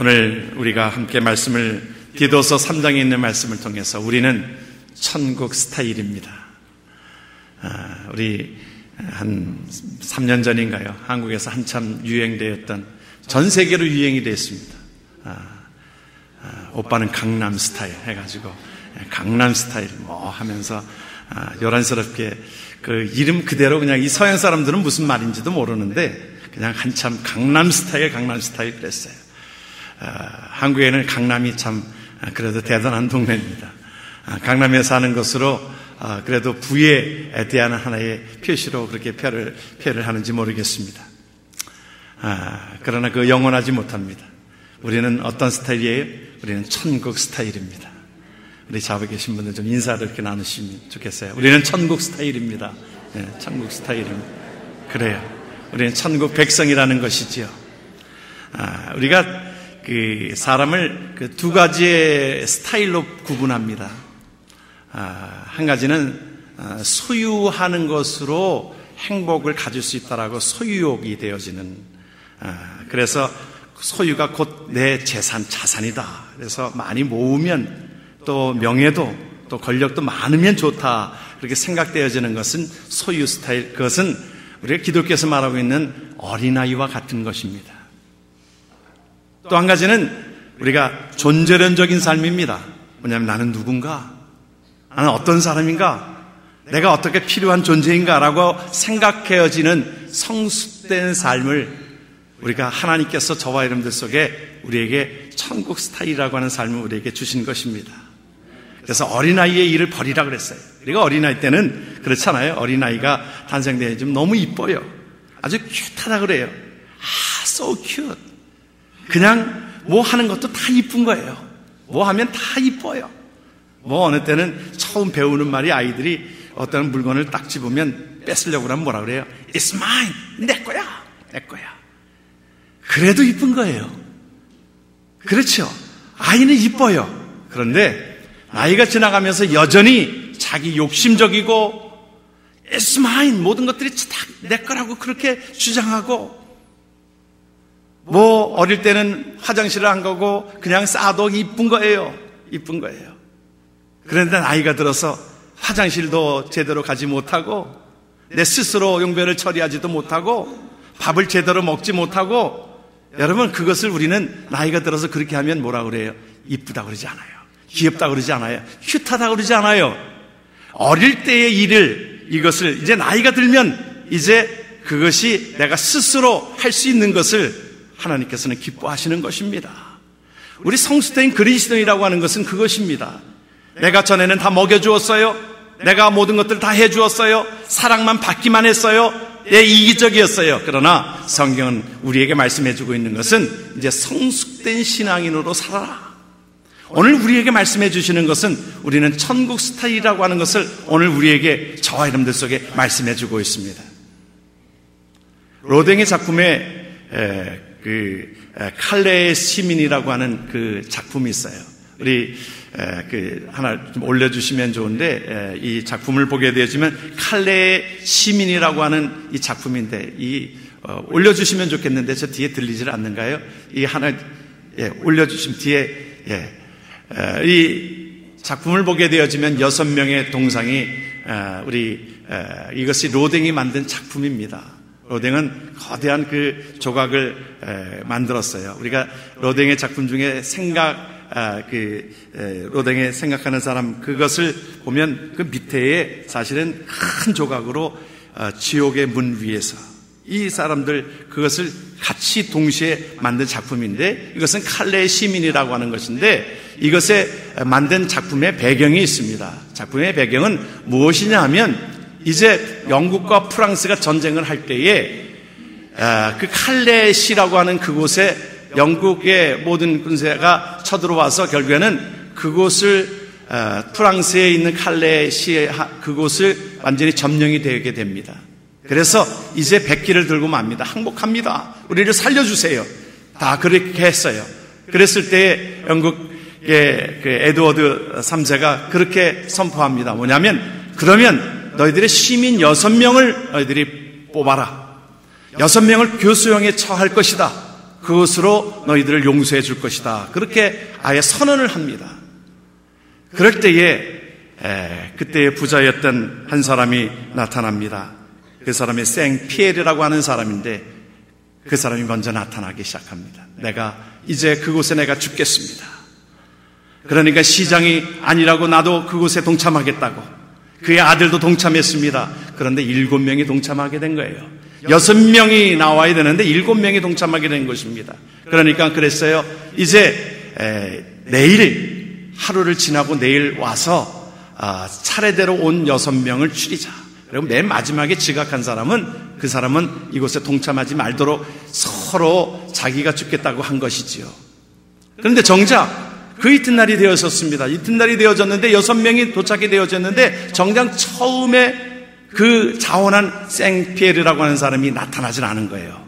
오늘 우리가 함께 말씀을 디도서 3장에 있는 말씀을 통해서 우리는 천국 스타일입니다. 우리 한 3년 전인가요? 한국에서 한참 유행되었던, 전 세계로 유행이 됐습니다. 오빠는 강남 스타일 해가지고 강남 스타일 뭐 하면서 요란스럽게 그 이름 그대로 그냥 이 서양 사람들은 무슨 말인지도 모르는데 그냥 한참 강남 스타일 그랬어요. 한국에는 강남이 참 그래도 대단한 동네입니다. 강남에 사는 것으로 그래도 부에 대한 하나의 표시로 그렇게 표를 하는지 모르겠습니다. 그러나 그 영원하지 못합니다. 우리는 어떤 스타일이에요? 우리는 천국 스타일입니다. 우리 좌우에 계신 분들 좀 인사를 이렇게 나누시면 좋겠어요. 우리는 천국 스타일입니다. 네, 천국 스타일입니다. 그래요. 우리는 천국 백성이라는 것이지요. 우리가 그 사람을 그 두 가지의 스타일로 구분합니다. 한 가지는 소유하는 것으로 행복을 가질 수 있다라고 소유욕이 되어지는, 그래서 소유가 곧 내 자산이다. 그래서 많이 모으면 또 명예도 또 권력도 많으면 좋다. 그렇게 생각되어지는 것은 소유 스타일. 그것은 우리가 기독교에서 말하고 있는 어린아이와 같은 것입니다. 또 한 가지는 우리가 존재론적인 삶입니다. 뭐냐면 나는 누군가? 나는 어떤 사람인가? 내가 어떻게 필요한 존재인가라고 생각해지는 성숙된 삶을 우리가 하나님께서 저와 여러분들 속에 우리에게 천국 스타일이라고 하는 삶을 우리에게 주신 것입니다. 그래서 어린아이의 일을 버리라 그랬어요. 우리가 어린아이 때는 그렇잖아요. 어린아이가 탄생되어 좀 너무 이뻐요. 아주 큐트하다 그래요. so cute. 그냥 뭐 하는 것도 다 이쁜 거예요. 뭐 하면 다 이뻐요. 뭐 어느 때는 처음 배우는 말이 아이들이 어떤 물건을 딱 집으면 뺏으려고 하면 뭐라 그래요? It's mine. 내 거야. 내 거야. 그래도 이쁜 거예요. 그렇죠. 아이는 이뻐요. 그런데 나이가 지나가면서 여전히 자기 욕심적이고 It's mine. 모든 것들이 다 내 거라고 그렇게 주장하고, 뭐 어릴 때는 화장실을 안 가고 그냥 싸도 이쁜 거예요. 이쁜 거예요. 그런데 나이가 들어서 화장실도 제대로 가지 못하고 내 스스로 용변을 처리하지도 못하고 밥을 제대로 먹지 못하고, 여러분 그것을 우리는 나이가 들어서 그렇게 하면 뭐라 그래요? 이쁘다 그러지 않아요. 귀엽다 그러지 않아요. 큐트하다 그러지 않아요. 어릴 때의 일을, 이것을 이제 나이가 들면 이제 그것이 내가 스스로 할 수 있는 것을 하나님께서는 기뻐하시는 것입니다. 우리 성숙된 그리스도인이라고 하는 것은 그것입니다. 내가 전에는 다 먹여주었어요. 내가 모든 것들을 다 해주었어요. 사랑만 받기만 했어요. 이기적이었어요. 그러나 성경은 우리에게 말씀해주고 있는 것은 이제 성숙된 신앙인으로 살아라. 오늘 우리에게 말씀해 주시는 것은 우리는 천국 스타일이라고 하는 것을 오늘 우리에게, 저와 여러분들 속에 말씀해 주고 있습니다. 로댕의 작품에 칼레의 시민이라고 하는 그 작품이 있어요. 우리 하나 좀 올려주시면 좋은데, 이 작품을 보게 되어지면 칼레의 시민이라고 하는 이 작품인데, 올려주시면 좋겠는데 저 뒤에 들리질 않는가요? 이 하나 올려주시면 뒤에 이 작품을 보게 되어지면 6명의 동상이 이것이 로댕이 만든 작품입니다. 로댕은 거대한 그 조각을 만들었어요. 우리가 로댕의 작품 중에 로댕의 생각하는 사람, 그것을 보면 그 밑에에 사실은 큰 조각으로 지옥의 문 위에서 이 사람들 그것을 같이 동시에 만든 작품인데, 이것은 칼레의 시민이라고 하는 것인데, 이것에 만든 작품의 배경이 있습니다. 작품의 배경은 무엇이냐 하면, 이제 영국과 프랑스가 전쟁을 할 때에 그 칼레시라고 하는 그곳에 영국의 모든 군대가 쳐들어와서 결국에는 그곳을 프랑스에 있는 칼레시 그곳을 완전히 점령이 되게 됩니다. 그래서 이제 백기를 들고 맙니다. 항복합니다. 우리를 살려주세요. 다 그렇게 했어요. 그랬을 때 영국의 그 에드워드 3세가 그렇게 선포합니다. 뭐냐면, 그러면 너희들의 시민 6명을 너희들이 뽑아라. 6명을 교수형에 처할 것이다. 그것으로 너희들을 용서해 줄 것이다. 그렇게 아예 선언을 합니다. 그럴 때에 그때의 부자였던 한 사람이 나타납니다. 그 사람이 생피에르라고 하는 사람인데 그 사람이 먼저 나타나기 시작합니다. 내가 이제 그곳에 내가 죽겠습니다. 그러니까 시장이 아니라고 나도 그곳에 동참하겠다고. 그의 아들도 동참했습니다. 그런데 7명이 동참하게 된 거예요. 6명이 나와야 되는데 7명이 동참하게 된 것입니다. 그러니까 그랬어요. 이제 내일 하루를 지나고 내일 와서 차례대로 온 6명을 추리자. 그리고 맨 마지막에 지각한 사람은 그 사람은 이곳에 동참하지 말도록 서로 자기가 죽겠다고 한 것이지요. 그런데 정작 그 이튿날이 되었었습니다. 이튿날이 되어졌는데 6명이 도착이 되어졌는데 정작 처음에 그 자원한 생피에르라고 하는 사람이 나타나질 않은 거예요.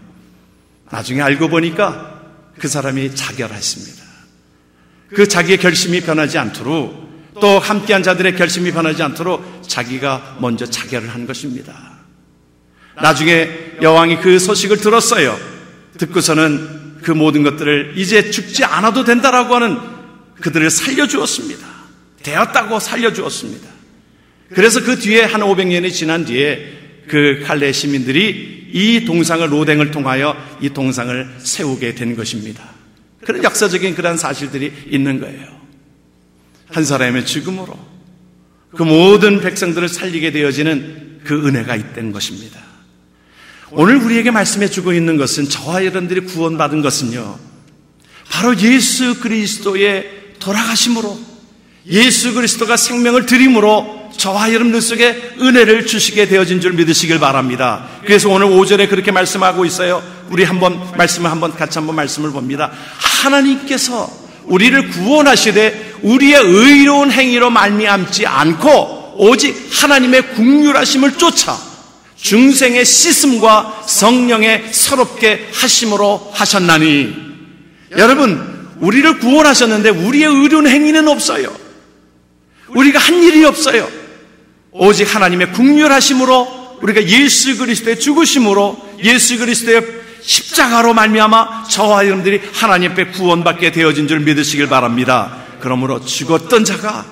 나중에 알고 보니까 그 사람이 자결했습니다. 그 자기의 결심이 변하지 않도록 또 함께한 자들의 결심이 변하지 않도록 자기가 먼저 자결을 한 것입니다. 나중에 여왕이 그 소식을 들었어요. 듣고서는 그 모든 것들을 이제 죽지 않아도 된다라고 하는 그들을 살려주었습니다. 되었다고 살려주었습니다. 그래서 그 뒤에 한 500년이 지난 뒤에 그 칼레 시민들이 이 동상을 로댕을 통하여 이 동상을 세우게 된 것입니다. 그런 역사적인 그런 사실들이 있는 거예요. 한 사람의 죽음으로 그 모든 백성들을 살리게 되어지는 그 은혜가 있다는 것입니다. 오늘 우리에게 말씀해 주고 있는 것은 저와 여러분들이 구원받은 것은요, 바로 예수 그리스도의 돌아가심으로 예수 그리스도가 생명을 드림으로 저와 여러분들 속에 은혜를 주시게 되어진 줄 믿으시길 바랍니다. 그래서 오늘 5절에 그렇게 말씀하고 있어요. 우리 같이 한번 말씀을 봅니다. 하나님께서 우리를 구원하시되 우리의 의로운 행위로 말미암지 않고 오직 하나님의 긍휼하심을 쫓아 중생의 씻음과 성령의 새롭게 하심으로 하셨나니. 여러분, 우리를 구원하셨는데 우리의 의로운 행위는 없어요. 우리가 한 일이 없어요. 오직 하나님의 긍휼하심으로 우리가 예수 그리스도의 죽으심으로 예수 그리스도의 십자가로 말미암아 저와 여러분들이 하나님 앞에 구원받게 되어진 줄 믿으시길 바랍니다. 그러므로 죽었던 자가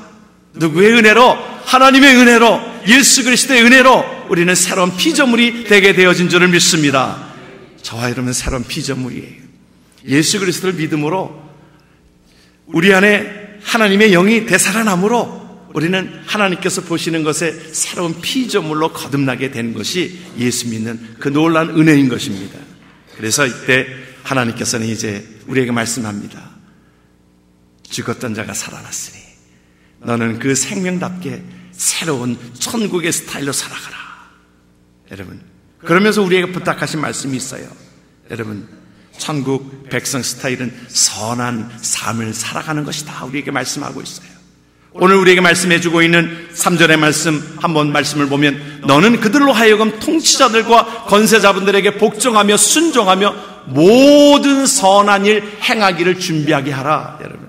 누구의 은혜로? 하나님의 은혜로, 예수 그리스도의 은혜로 우리는 새로운 피조물이 되게 되어진 줄을 믿습니다. 저와 여러분은 새로운 피조물이에요. 예수 그리스도를 믿음으로 우리 안에 하나님의 영이 되살아남으로 우리는 하나님께서 보시는 것에 새로운 피조물로 거듭나게 된 것이 예수 믿는 그 놀라운 은혜인 것입니다. 그래서 이때 하나님께서는 이제 우리에게 말씀합니다. 죽었던 자가 살아났으니 너는 그 생명답게 새로운 천국의 스타일로 살아가라. 여러분, 그러면서 우리에게 부탁하신 말씀이 있어요. 여러분, 천국 백성 스타일은 선한 삶을 살아가는 것이다. 우리에게 말씀하고 있어요. 오늘 우리에게 말씀해주고 있는 3절의 말씀, 한번 말씀을 보면 너는 그들로 하여금 통치자들과 권세자분들에게 복종하며 순종하며 모든 선한 일 행하기를 준비하게 하라. 여러분,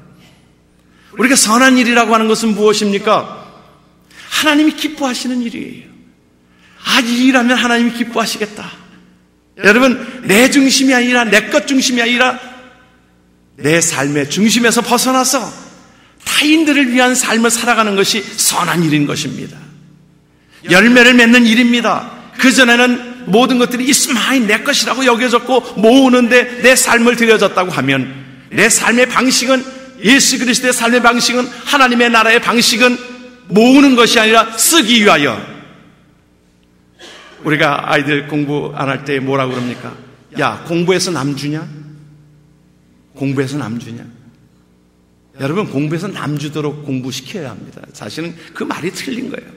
우리가 선한 일이라고 하는 것은 무엇입니까? 하나님이 기뻐하시는 일이에요. 이 일하면 하나님이 기뻐하시겠다. 여러분, 내 중심이 아니라 내 것 중심이 아니라 내 삶의 중심에서 벗어나서 타인들을 위한 삶을 살아가는 것이 선한 일인 것입니다. 열매를 맺는 일입니다. 그전에는 모든 것들이 이스마일 내 것이라고 여겨졌고 모으는데 내 삶을 들여졌다고 하면 내 삶의 방식은 예수 그리스도의 삶의 방식은 하나님의 나라의 방식은 모으는 것이 아니라 쓰기 위하여. 우리가 아이들 공부 안 할 때 뭐라고 그럽니까? 야, 공부해서 남 주냐? 공부해서 남 주냐? 여러분, 공부해서 남 주도록 공부시켜야 합니다. 사실은 그 말이 틀린 거예요.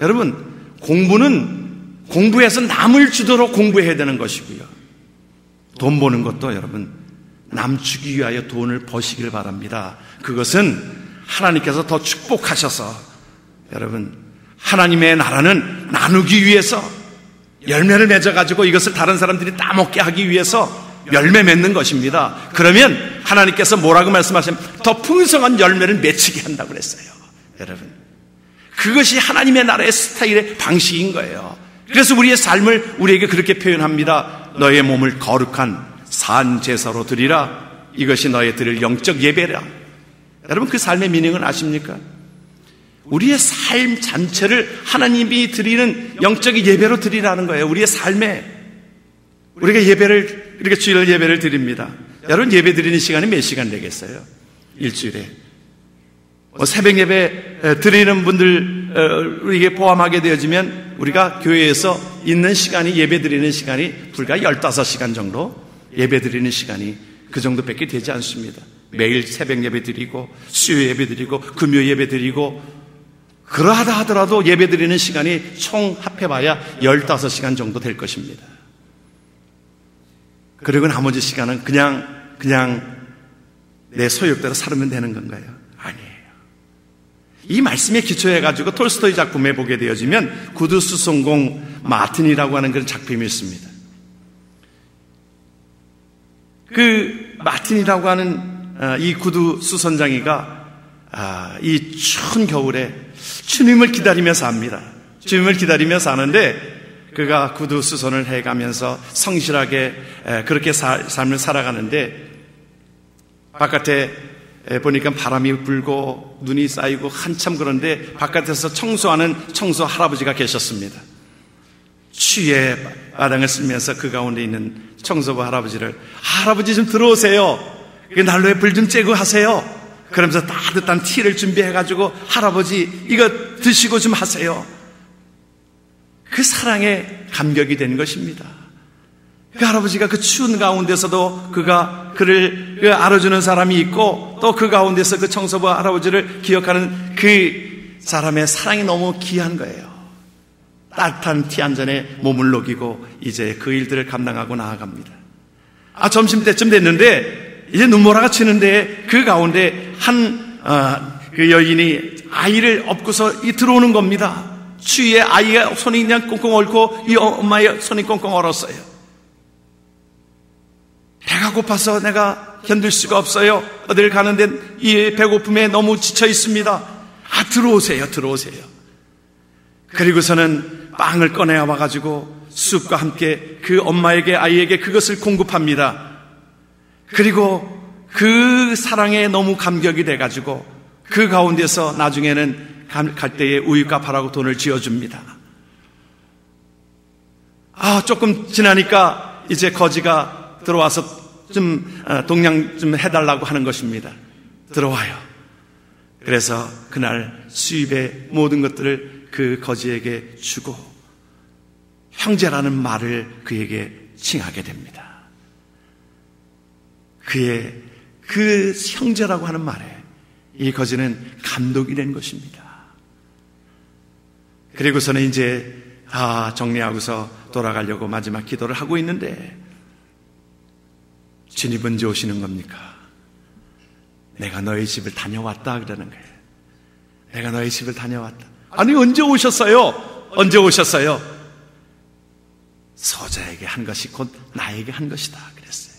여러분, 공부는 공부해서 남을 주도록 공부해야 되는 것이고요. 돈 버는 것도 여러분, 남 주기 위하여 돈을 버시길 바랍니다. 그것은 하나님께서 더 축복하셔서 여러분, 하나님의 나라는 나누기 위해서 열매를 맺어가지고 이것을 다른 사람들이 따먹게 하기 위해서 열매 맺는 것입니다. 그러면 하나님께서 뭐라고 말씀하시면 더 풍성한 열매를 맺히게 한다고 그랬어요. 여러분, 그것이 하나님의 나라의 스타일의 방식인 거예요. 그래서 우리의 삶을 우리에게 그렇게 표현합니다. 너의 몸을 거룩한 산 제사로 드리라. 이것이 너의 드릴 영적 예배라. 여러분, 그 삶의 미닝은 아십니까? 우리의 삶 전체를 하나님이 드리는 영적 예배로 드리라는 거예요. 우리의 삶에 우리가 예배를, 이렇게 주일 예배를 드립니다. 여러분, 예배 드리는 시간이 몇 시간 되겠어요? 일주일에. 새벽 예배 드리는 분들 우리에게 포함하게 되어지면 우리가 교회에서 있는 시간이, 예배 드리는 시간이 불과 15시간 정도, 예배 드리는 시간이 그 정도밖에 되지 않습니다. 매일 새벽 예배 드리고 수요 예배 드리고 금요 예배 드리고, 그러하다 하더라도 예배 드리는 시간이 총 합해봐야 15시간 정도 될 것입니다. 그리고 나머지 시간은 그냥 내 소욕대로 살면 되는 건가요? 아니에요. 이 말씀에 기초해가지고 톨스토이 작품에 보게 되어지면 구두 수송공 마틴이라고 하는 그런 작품이 있습니다. 그 마틴이라고 하는 이 구두 수선장이가 이 추운 겨울에 주님을 기다리면서 삽니다. 주님을 기다리면서 사는데, 그가 구두 수선을 해가면서 성실하게 그렇게 삶을 살아가는데, 바깥에 보니까 바람이 불고 눈이 쌓이고 한참, 그런데 바깥에서 청소하는 청소 할아버지가 계셨습니다. 추위에 마당을 쓸면서 그 가운데 있는 청소부 할아버지를, 할아버지 좀 들어오세요. 난로에 불 좀 쬐고 하세요. 그러면서 따뜻한 티를 준비해가지고, 할아버지 이거 드시고 좀 하세요. 그 사랑에 감격이 된 것입니다. 그 할아버지가 그 추운 가운데서도 그를 알아주는 사람이 있고, 또 그 가운데서 그 청소부 할아버지를 기억하는 그 사람의 사랑이 너무 귀한 거예요. 따뜻한 티 한 잔에 몸을 녹이고 이제 그 일들을 감당하고 나아갑니다. 점심때쯤 됐는데 이제 눈보라가 치는데, 그 가운데 그 여인이 아이를 업고서 들어오는 겁니다. 추위에 아이가 손이 그냥 꽁꽁 얼고 이 엄마의 손이 꽁꽁 얼었어요. 배가 고파서 내가 견딜 수가 없어요. 어딜 가는데 이 배고픔에 너무 지쳐 있습니다. 들어오세요. 그리고서는 빵을 꺼내와 가지고 숲과 함께 그 엄마에게, 아이에게 그것을 공급합니다. 그리고 그 사랑에 너무 감격이 돼가지고 그 가운데서 나중에는 갈 때에 우유값하라고 돈을 지어줍니다. 조금 지나니까 이제 거지가 들어와서 동양 좀 해달라고 하는 것입니다. 들어와요. 그래서 그날 수입의 모든 것들을 그 거지에게 주고 형제라는 말을 그에게 칭하게 됩니다. 그의 그 형제라고 하는 말에 이 거지는 감동이 된 것입니다. 그리고서는 이제 정리하고서 돌아가려고 마지막 기도를 하고 있는데, 주님 언제 오시는 겁니까? 내가 너희 집을 다녀왔다 그러는 거예요. 내가 너희 집을 다녀왔다. 아니, 언제 오셨어요? 언제 오셨어요? 소자에게 한 것이 곧 나에게 한 것이다 그랬어요.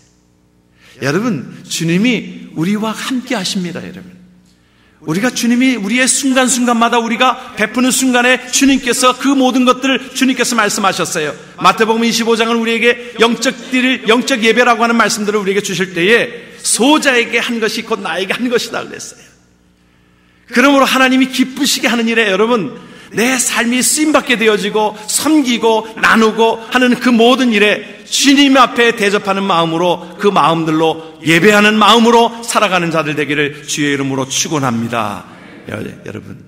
여러분, 주님이 우리와 함께 하십니다. 여러분, 우리가 주님이 우리의 순간순간마다 우리가 베푸는 순간에 주님께서 그 모든 것들을 주님께서 말씀하셨어요. 마태복음 25장은 우리에게 영적 예배라고 하는 말씀들을 우리에게 주실 때에 소자에게 한 것이 곧 나에게 한 것이다 그랬어요. 그러므로 하나님이 기쁘시게 하는 일에 여러분, 내 삶이 쓰임받게 되어지고 섬기고 나누고 하는 그 모든 일에 주님 앞에 대접하는 마음으로, 그 마음들로 예배하는 마음으로 살아가는 자들 되기를 주의 이름으로 축원합니다. 여러분,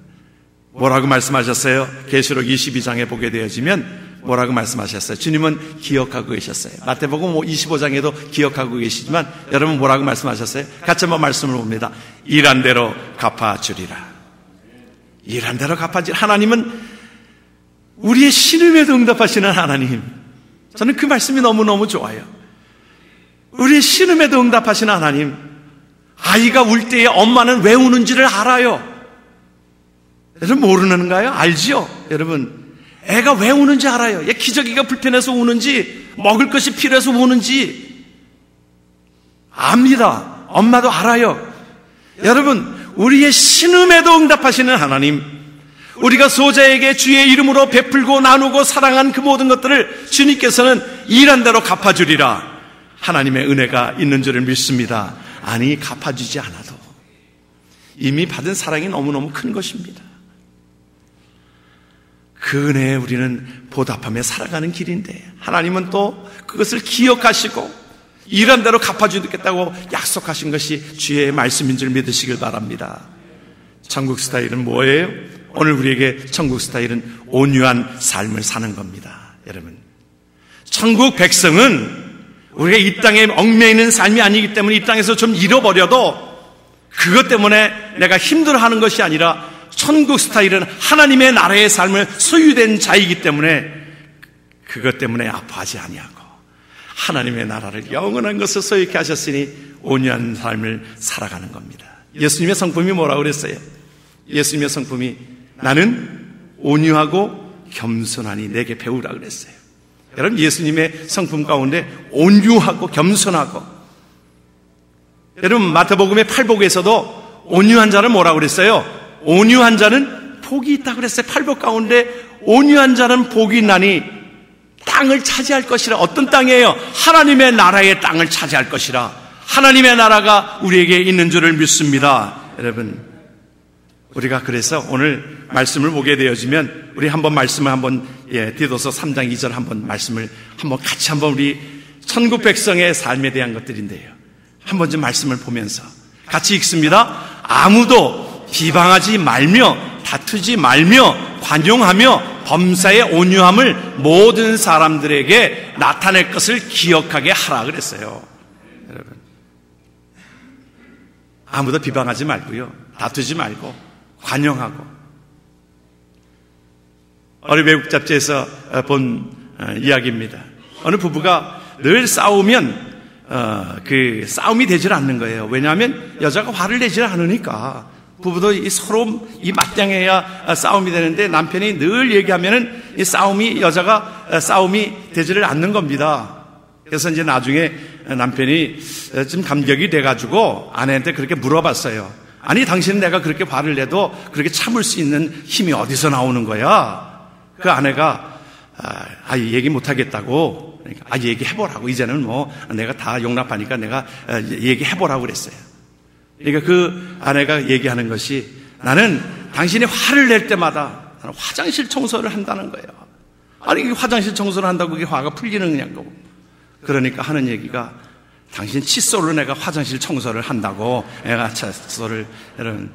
뭐라고 말씀하셨어요? 계시록 22장에 보게 되어지면 뭐라고 말씀하셨어요? 주님은 기억하고 계셨어요. 마태복음 25장에도 기억하고 계시지만 여러분 뭐라고 말씀하셨어요? 같이 한번 말씀을 봅니다. 일한 대로 갚아주리라. 일한 대로 갚아주리라. 하나님은 우리의 신음에도 응답하시는 하나님. 저는 그 말씀이 너무너무 좋아요. 우리의 신음에도 응답하시는 하나님. 아이가 울 때에 엄마는 왜 우는지를 알아요. 여러분 모르는가요? 알지요? 여러분, 애가 왜 우는지 알아요. 얘 기저귀가 불편해서 우는지, 먹을 것이 필요해서 우는지 압니다. 엄마도 알아요. 여러분, 우리의 신음에도 응답하시는 하나님, 우리가 소자에게 주의 이름으로 베풀고 나누고 사랑한 그 모든 것들을 주님께서는 일한 대로 갚아주리라. 하나님의 은혜가 있는 줄을 믿습니다. 아니, 갚아주지 않아도 이미 받은 사랑이 너무너무 큰 것입니다. 그 은혜에 우리는 보답하며 살아가는 길인데 하나님은 또 그것을 기억하시고 이런 대로 갚아주겠다고 약속하신 것이 주의 말씀인 줄 믿으시길 바랍니다. 천국 스타일은 뭐예요? 오늘 우리에게 천국 스타일은 온유한 삶을 사는 겁니다. 여러분, 천국 백성은 우리가 이 땅에 얽매이는 삶이 아니기 때문에 이 땅에서 좀 잃어버려도 그것 때문에 내가 힘들어하는 것이 아니라 천국 스타일은 하나님의 나라의 삶을 소유된 자이기 때문에 그것 때문에 아파하지 아니하고 하나님의 나라를 영원한 것을 소유케 하셨으니 온유한 삶을 살아가는 겁니다. 예수님의 성품이 뭐라고 그랬어요? 예수님의 성품이 나는 온유하고 겸손하니 내게 배우라 그랬어요. 여러분, 예수님의 성품 가운데 온유하고 겸손하고, 여러분 마태복음의 팔복에서도 온유한 자는 뭐라고 그랬어요? 온유한 자는 복이 있다고 그랬어요. 팔복 가운데 온유한 자는 복이 있나니 땅을 차지할 것이라. 어떤 땅이에요? 하나님의 나라의 땅을 차지할 것이라. 하나님의 나라가 우리에게 있는 줄을 믿습니다. 여러분, 우리가 그래서 오늘 말씀을 보게 되어지면 우리 한번 말씀을 한번 디도서 3장 2절 한번 말씀을 한번 같이 한번 우리 천국 백성의 삶에 대한 것들인데요. 한번 좀 말씀을 보면서 같이 읽습니다. 아무도 비방하지 말며 다투지 말며 관용하며 범사의 온유함을 모든 사람들에게 나타낼 것을 기억하게 하라 그랬어요. 여러분, 아무도 비방하지 말고요, 다투지 말고 관용하고. 어느 외국 잡지에서 본 이야기입니다. 어느 부부가 늘 싸우면 그 싸움이 되질 않는 거예요. 왜냐하면 여자가 화를 내질 않으니까. 부부도 서로 이 맞짱해야 싸움이 되는데 남편이 늘 얘기하면은 이 싸움이, 여자가 싸움이 되지를 않는 겁니다. 그래서 이제 나중에 남편이 좀 감격이 돼가지고 아내한테 그렇게 물어봤어요. 아니, 당신은 내가 그렇게 화를 내도 그렇게 참을 수 있는 힘이 어디서 나오는 거야? 그 아내가 얘기 못하겠다고. 그러니까 얘기해보라고. 이제는 뭐 내가 다 용납하니까 내가 얘기해보라고 그랬어요. 그러니까 그 아내가 얘기하는 것이, 나는 당신이 화를 낼 때마다 화장실 청소를 한다는 거예요. 아니, 화장실 청소를 한다고 그게 화가 풀리는 거냐고. 그러니까 하는 얘기가, 당신 칫솔로 내가 화장실 청소를 한다고. 내가 칫솔을, 여러분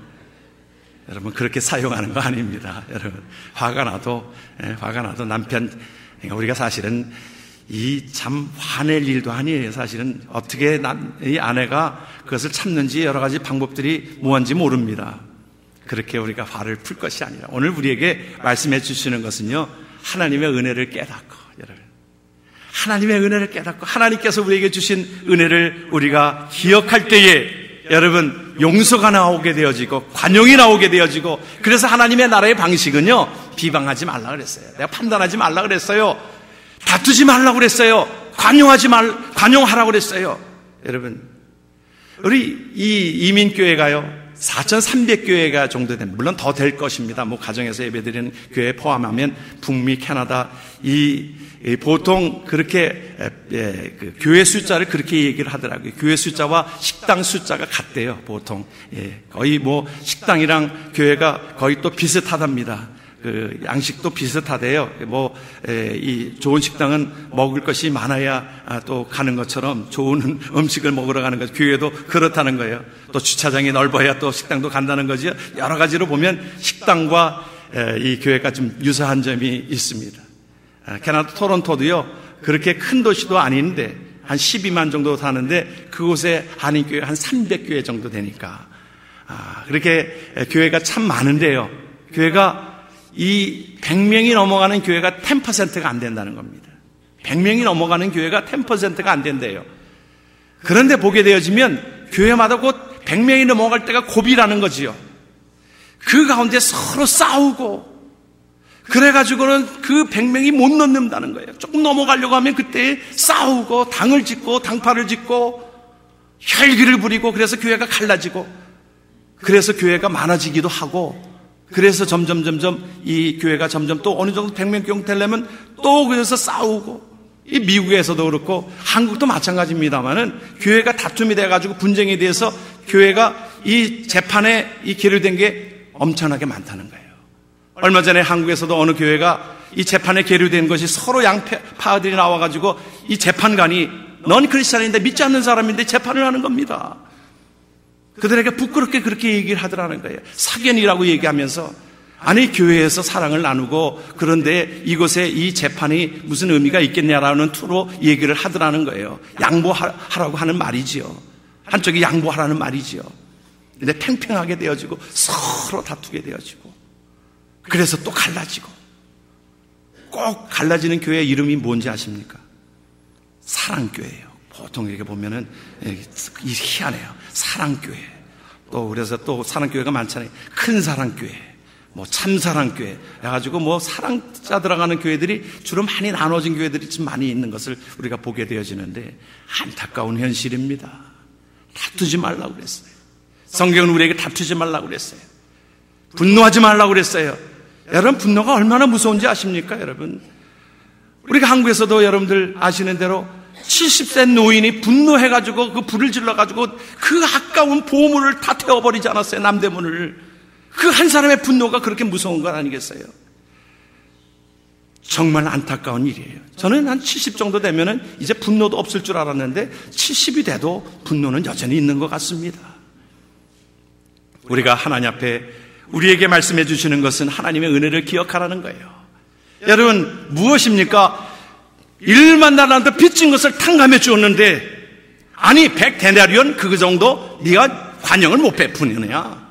그렇게 사용하는 거 아닙니다. 여러분, 화가 나도 남편, 우리가 사실은 이 참 화낼 일도 아니에요. 사실은 어떻게 이 아내가 그것을 참는지 여러 가지 방법들이 무한지 모릅니다. 그렇게 우리가 화를 풀 것이 아니라 오늘 우리에게 말씀해 주시는 것은요, 하나님의 은혜를 깨닫고, 여러분, 하나님의 은혜를 깨닫고 하나님께서 우리에게 주신 은혜를 우리가 기억할 때에 여러분 용서가 나오게 되어지고 관용이 나오게 되어지고, 그래서 하나님의 나라의 방식은요, 비방하지 말라 그랬어요. 내가 판단하지 말라 그랬어요. 다투지 말라고 그랬어요. 관용하라고 그랬어요. 여러분, 우리 이 이민교회가요, 4,300교회가 정도 됩니다. 물론 더 될 것입니다. 뭐 가정에서 예배드리는 교회 포함하면 북미, 캐나다, 보통 그렇게 그 교회 숫자를 그렇게 얘기를 하더라고요. 교회 숫자와 식당 숫자가 같대요. 보통 거의 뭐 식당이랑 교회가 거의 또 비슷하답니다. 그 양식도 비슷하대요. 이 좋은 식당은 먹을 것이 많아야 또 가는 것처럼 좋은 음식을 먹으러 가는 것, 교회도 그렇다는 거예요. 또 주차장이 넓어야 또 식당도 간다는 거죠. 여러 가지로 보면 식당과 이 교회가 좀 유사한 점이 있습니다. 캐나다 토론토도요, 그렇게 큰 도시도 아닌데 한 12만 정도 사는데 그곳에 한인교회 한 300교회 정도 되니까 그렇게 교회가 참 많은데요, 교회가 이 100명이 넘어가는 교회가 10%가 안 된다는 겁니다. 100명이 넘어가는 교회가 10%가 안 된대요. 그런데 보게 되어지면 교회마다 곧 100명이 넘어갈 때가 고비라는 거지요. 그 가운데 서로 싸우고, 그래가지고는 그 100명이 못 넘는다는 거예요. 조금 넘어가려고 하면 그때 싸우고 당을 짓고 당파를 짓고 혈기를 부리고, 그래서 교회가 갈라지고, 그래서 교회가 많아지기도 하고, 그래서 점점 이 교회가 점점 또 어느 정도 100명 정도 되려면 또 그래서 싸우고, 이 미국에서도 그렇고 한국도 마찬가지입니다만은 교회가 다툼이 돼가지고 분쟁에 대해서 교회가 이 재판에 이 계류된 게 엄청나게 많다는 거예요. 얼마 전에 한국에서도 어느 교회가 이 재판에 계류된 것이 서로 양파들이 나와가지고 이 재판관이 넌 크리스찬인데 믿지 않는 사람인데 재판을 하는 겁니다. 그들에게 부끄럽게 그렇게 얘기를 하더라는 거예요. 사견이라고 얘기하면서 아니 교회에서 사랑을 나누고 그런데 이곳에 이 재판이 무슨 의미가 있겠냐라는 투로 얘기를 하더라는 거예요. 양보하라고 하는 말이지요. 한쪽이 양보하라는 말이지요. 근데 팽팽하게 되어지고 서로 다투게 되어지고 그래서 또 갈라지고 꼭 갈라지는 교회 이름이 뭔지 아십니까? 사랑교회예요. 보통 이렇게 보면은 희한해요. 사랑교회. 또 그래서 또 사랑교회가 많잖아요. 큰 사랑교회. 뭐 참사랑교회 해가지고 뭐 사랑자 들어가는 교회들이 주로 많이 나눠진 교회들이 좀 많이 있는 것을 우리가 보게 되어지는데 안타까운 현실입니다. 다투지 말라고 그랬어요. 성경은 우리에게 다투지 말라고 그랬어요. 분노하지 말라고 그랬어요. 여러분 분노가 얼마나 무서운지 아십니까 여러분? 우리가 한국에서도 여러분들 아시는 대로 70세 노인이 분노해가지고 그 불을 질러가지고 그 아까운 보물을 다 태워버리지 않았어요. 남대문을. 그 한 사람의 분노가 그렇게 무서운 건 아니겠어요? 정말 안타까운 일이에요. 저는 한 70 정도 되면은 이제 분노도 없을 줄 알았는데 70이 돼도 분노는 여전히 있는 것 같습니다. 우리가 하나님 앞에 우리에게 말씀해 주시는 것은 하나님의 은혜를 기억하라는 거예요. 여러분 무엇입니까? 1만 달란트 빚진 것을 탕감해 주었는데 아니 100데나리온 그 정도 네가 관용을 못 베푸느냐?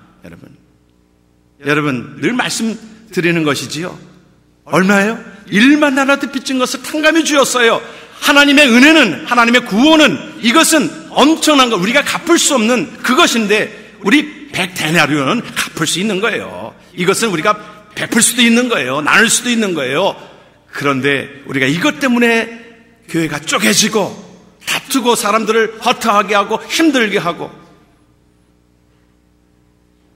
여러분 늘 말씀드리는 것이지요. 얼마예요? 1만 달란트 빚진 것을 탕감해 주었어요. 하나님의 은혜는 하나님의 구원은 이것은 엄청난 거 우리가 갚을 수 없는 그것인데 우리 100데나리온은 갚을 수 있는 거예요. 이것은 우리가 베풀 수도 있는 거예요. 나눌 수도 있는 거예요. 그런데 우리가 이것 때문에 교회가 쪼개지고 다투고 사람들을 허탈하게 하고 힘들게 하고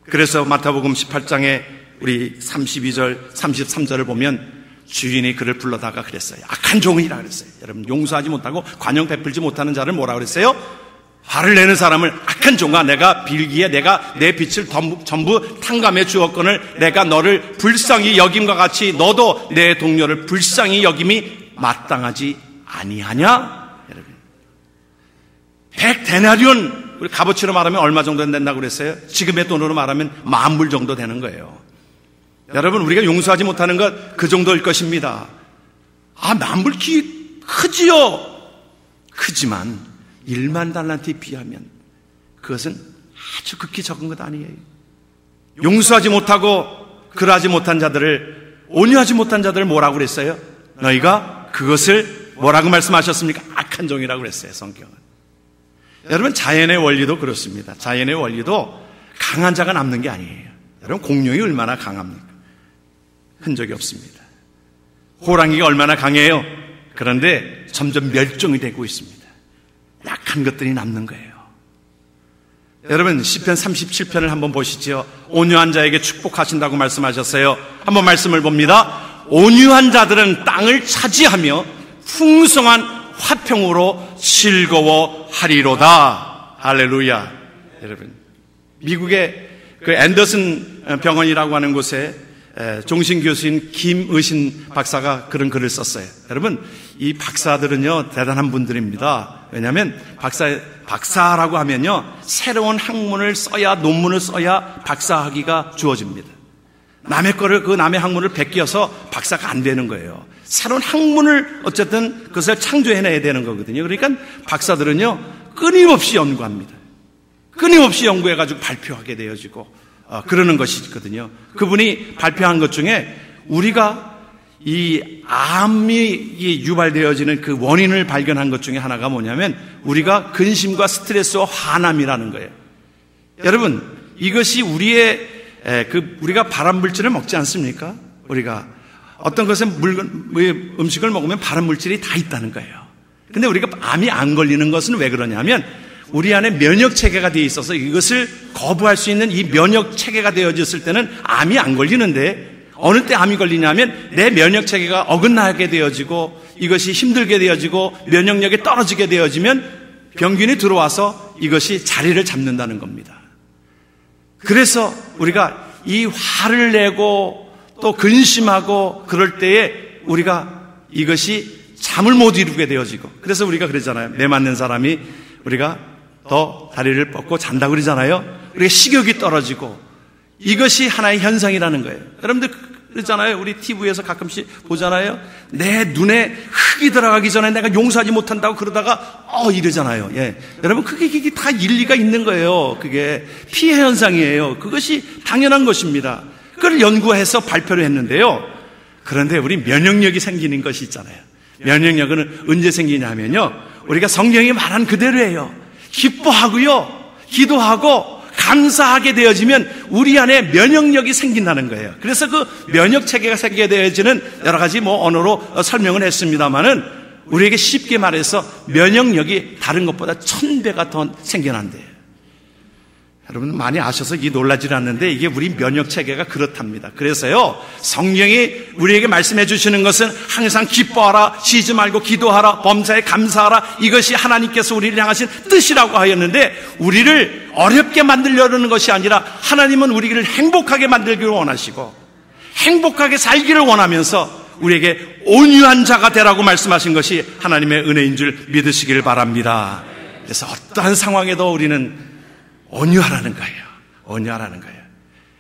그래서 마태복음 18장에 우리 32절 33절을 보면 주인이 그를 불러다가 그랬어요. 악한 종이라 그랬어요. 여러분 용서하지 못하고 관용 베풀지 못하는 자를 뭐라 그랬어요? 화를 내는 사람을 악한 종아 내가 빌기에 내가 내 빚을 전부 탕감해 주었거늘 내가 너를 불쌍히 여김과 같이 너도 내 동료를 불쌍히 여김이 마땅하지 아니하냐? 여러분 100데나리온 우리 값어치로 말하면 얼마 정도 된다고 그랬어요? 지금의 돈으로 말하면 10,000불 정도 되는 거예요. 여러분 우리가 용서하지 못하는 것 그 정도일 것입니다. 10,000불 크지요. 크지만 1만 달란트에 비하면 그것은 아주 극히 적은 것 아니에요. 용서하지 못하고 그러하지 못한 자들을 온유하지 못한 자들을 뭐라고 그랬어요? 너희가 그것을 뭐라고 말씀하셨습니까? 악한 종이라고 그랬어요. 성경은. 여러분 자연의 원리도 그렇습니다. 자연의 원리도 강한 자가 남는 게 아니에요. 여러분 공룡이 얼마나 강합니까? 흔적이 없습니다. 호랑이가 얼마나 강해요? 그런데 점점 멸종이 되고 있습니다. 약한 것들이 남는 거예요. 여러분 시편 37편을 한번 보시죠. 온유한 자에게 축복하신다고 말씀하셨어요. 한번 말씀을 봅니다. 온유한 자들은 땅을 차지하며 풍성한 화평으로 즐거워하리로다. 할렐루야. 여러분 미국의 그 앤더슨 병원이라고 하는 곳에 종신교수인 김의신 박사가 그런 글을 썼어요. 여러분 이 박사들은요 대단한 분들입니다. 왜냐하면 박사라고 하면요 새로운 학문을 써야 논문을 써야 박사학위가 주어집니다. 남의 거를 그 남의 학문을 베껴서 박사가 안 되는 거예요. 새로운 학문을 어쨌든 그것을 창조해내야 되는 거거든요. 그러니까 박사들은요 끊임없이 연구합니다. 끊임없이 연구해가지고 발표하게 되어지고 그러는 것이 있거든요. 그분이 발표한 것 중에 우리가 이 암이 유발되어지는 그 원인을 발견한 것 중에 하나가 뭐냐면 우리가 근심과 스트레스와 화남이라는 거예요. 여러분 이것이 우리가 발암 물질을 먹지 않습니까? 우리가 어떤 것에 음식을 먹으면 발암 물질이 다 있다는 거예요. 근데 우리가 암이 안 걸리는 것은 왜 그러냐면 우리 안에 면역 체계가 되어 있어서 이것을 거부할 수 있는 이 면역 체계가 되어졌을 때는 암이 안 걸리는데 어느 때 암이 걸리냐면 내 면역 체계가 어긋나게 되어지고 이것이 힘들게 되어지고 면역력이 떨어지게 되어지면 병균이 들어와서 이것이 자리를 잡는다는 겁니다. 그래서 우리가 이 화를 내고 또 근심하고 그럴 때에 우리가 이것이 잠을 못 이루게 되어지고, 그래서 우리가 그러잖아요. 매 맞는 사람이 우리가 더 다리를 뻗고 잔다고 그러잖아요. 우리가 식욕이 떨어지고, 이것이 하나의 현상이라는 거예요. 여러분들 그러잖아요. 우리 TV에서 가끔씩 보잖아요. 내 눈에 흙이 들어가기 전에 내가 용서하지 못한다고 그러다가 이러잖아요. 예. 여러분 그게 다 일리가 있는 거예요. 그게 피해 현상이에요. 그것이 당연한 것입니다. 그걸 연구해서 발표를 했는데요. 그런데 우리 면역력이 생기는 것이 있잖아요. 면역력은 언제 생기냐면요, 우리가 성경이 말한 그대로예요. 기뻐하고요, 기도하고 감사하게 되어지면 우리 안에 면역력이 생긴다는 거예요. 그래서 그 면역 체계가 생기게 되어지는 여러 가지 언어로 설명을 했습니다만은, 우리에게 쉽게 말해서 면역력이 다른 것보다 1000배가 더 생겨난대요. 여러분 많이 아셔서 이게 놀라질 않는데, 이게 우리 면역 체계가 그렇답니다. 그래서요, 성경이 우리에게 말씀해 주시는 것은 항상 기뻐하라, 쉬지 말고 기도하라, 범사에 감사하라, 이것이 하나님께서 우리를 향하신 뜻이라고 하였는데, 우리를 어렵게 만들려는 것이 아니라 하나님은 우리를 행복하게 만들기를 원하시고 행복하게 살기를 원하면서 우리에게 온유한 자가 되라고 말씀하신 것이 하나님의 은혜인 줄 믿으시기를 바랍니다. 그래서 어떠한 상황에도 우리는 온유하라는 거예요. 온유하라는 거예요.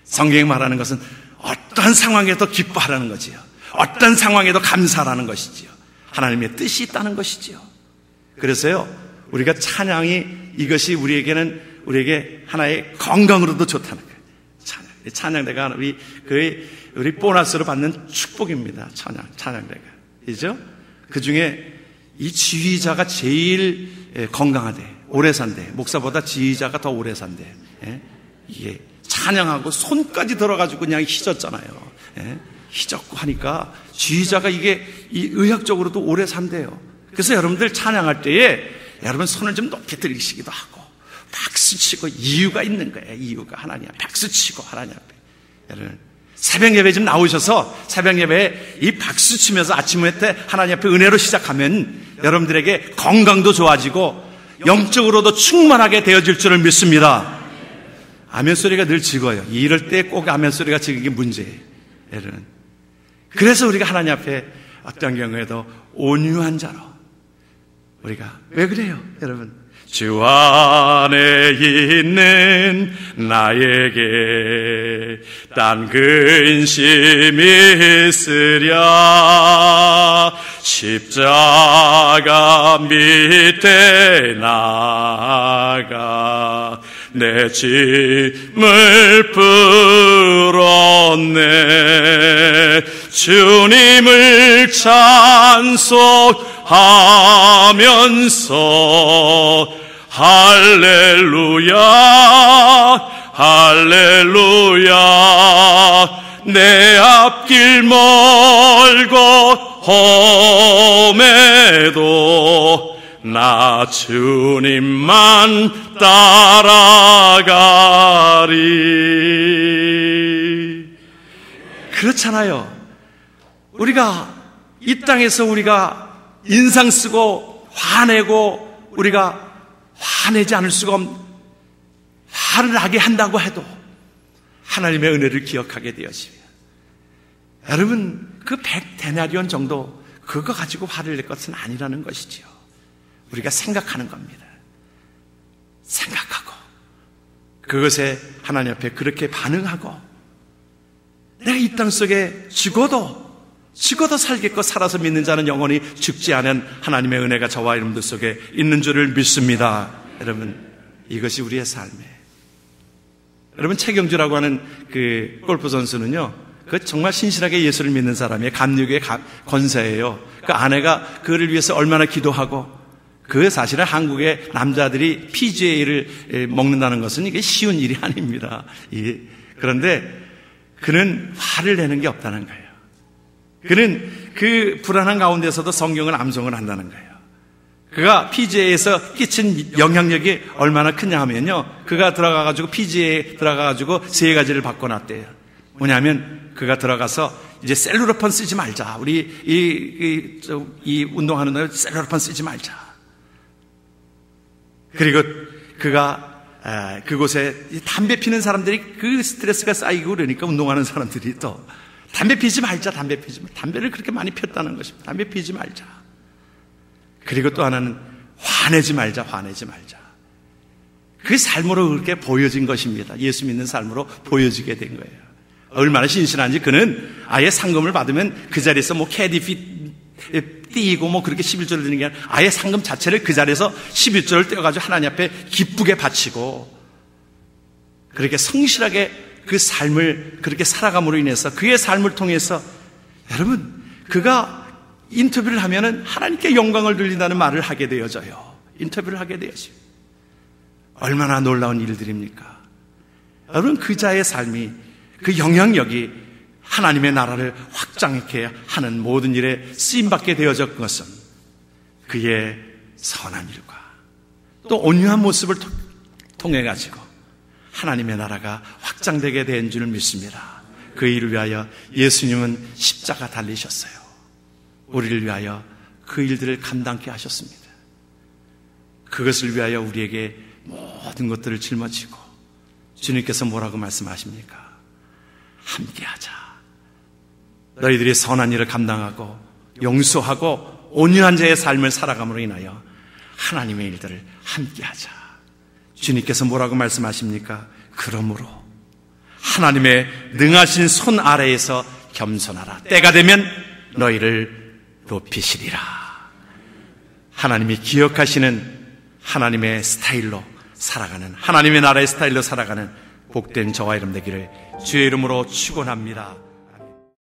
성경이 말하는 것은 어떤 상황에도 기뻐하라는 거지요. 어떤 상황에도 감사하라는 것이지요. 하나님의 뜻이 있다는 것이지요. 그래서요, 우리가 찬양이, 이것이 우리에게 하나의 건강으로도 좋다는 거예요. 찬양대가 우리 보너스로 받는 축복입니다. 찬양대가. 그죠? 그 중에 이 지휘자가 제일 건강하대. 오래 산대. 목사보다 지휘자가 더 오래 산대. 예? 이게 찬양하고 손까지 들어가지고 그냥 휘졌잖아요. 예? 휘졌고 하니까 지휘자가 이게 의학적으로도 오래 산대요. 그래서 여러분들 찬양할 때에 여러분 손을 좀 높이 들이시기도 하고 박수치고, 이유가 있는 거예요. 이유가 하나님 앞에 박수치고, 하나님 앞에. 여러분 새벽 예배 좀 나오셔서 새벽 예배에 이 박수치면서 아침에 때 하나님 앞에 은혜로 시작하면 여러분들에게 건강도 좋아지고 영적으로도 충만하게 되어질 줄을 믿습니다. 아멘 소리가 늘 적어요. 이럴 때 꼭 아멘 소리가 적은 게 문제예요. 여러분. 그래서 우리가 하나님 앞에 어떤 경우에도 온유한 자로, 우리가 왜 그래요, 여러분? 주 안에 있는 나에게 딴 근심이 있으랴, 십자가 밑에 나가 내 짐을 풀었네. 주님을 찬송하면서 할렐루야, 할렐루야, 내 앞길 멀고 험해도 나 주님만 따라가리. 그렇잖아요. 우리가 이 땅에서 우리가 인상 쓰고 화내고 우리가 화내지 않을 수가 화를 나게 한다고 해도 하나님의 은혜를 기억하게 되어지면, 여러분 그 100데나리온 정도 그거 가지고 화를 낼 것은 아니라는 것이지요. 우리가 생각하는 겁니다. 생각하고 그것에 하나님 앞에 그렇게 반응하고, 내가 이 땅 속에 죽어도 살겠고 살아서 믿는 자는 영원히 죽지 않은 하나님의 은혜가 저와 여러분들 속에 있는 줄을 믿습니다. 여러분 이것이 우리의 삶이에요. 여러분 최경주라고 하는 그 골프 선수는요, 그 정말 신실하게 예수를 믿는 사람이에요. 감리교의 권사예요. 그 아내가 그를 위해서 얼마나 기도하고, 그 사실은 한국의 남자들이 PGA를 먹는다는 것은 이게 쉬운 일이 아닙니다. 그런데 그는 화를 내는 게 없다는 거예요. 그는 그 불안한 가운데서도 성경을 암송을 한다는 거예요. 그가 PGA에서 끼친 영향력이 얼마나 크냐 하면요, 그가 들어가가지고 PGA에 들어가가지고 3가지를 바꿔놨대요. 뭐냐면 그가 들어가서 이제 셀룰로폰 쓰지 말자. 우리 이 운동하는 날 셀룰로폰 쓰지 말자. 그리고 그가 그곳에 담배 피는 사람들이 그 스트레스가 쌓이고 그러니까 운동하는 사람들이 또 담배 피지 말자, 담배 피지 말자. 담배를 그렇게 많이 폈다는 것입니다. 담배 피지 말자. 그리고 또 하나는 화내지 말자, 화내지 말자. 그 삶으로 그렇게 보여진 것입니다. 예수 믿는 삶으로 보여지게 된 거예요. 얼마나 신실한지 그는 아예 상금을 받으면 그 자리에서 뭐 캐디피 띄고 뭐 그렇게 11조를 드리는 게 아니라 아예 상금 자체를 그 자리에서 11조를 떼어가지고 하나님 앞에 기쁘게 바치고 그렇게 성실하게 그 삶을 그렇게 살아감으로 인해서 그의 삶을 통해서 여러분 그가 인터뷰를 하면은 하나님께 영광을 돌린다는 말을 하게 되어져요. 인터뷰를 하게 되어져요. 얼마나 놀라운 일들입니까? 여러분 그 자의 삶이 그 영향력이 하나님의 나라를 확장케 하는 모든 일에 쓰임받게 되어졌던 것은 그의 선한 일과 또 온유한 모습을 통해 가지고 하나님의 나라가 확장되게 된 줄 믿습니다. 그 일을 위하여 예수님은 십자가 달리셨어요. 우리를 위하여 그 일들을 감당케 하셨습니다. 그것을 위하여 우리에게 모든 것들을 짊어지고 주님께서 뭐라고 말씀하십니까? 함께하자. 너희들이 선한 일을 감당하고 용서하고 온유한 자의 삶을 살아감으로 인하여 하나님의 일들을 함께하자. 주님께서 뭐라고 말씀하십니까? 그러므로 하나님의 능하신 손 아래에서 겸손하라. 때가 되면 너희를 높이시리라. 하나님이 기억하시는 하나님의 스타일로 살아가는, 하나님의 나라의 스타일로 살아가는 복된 저와 여러분 되기를 주의 이름으로 축원합니다.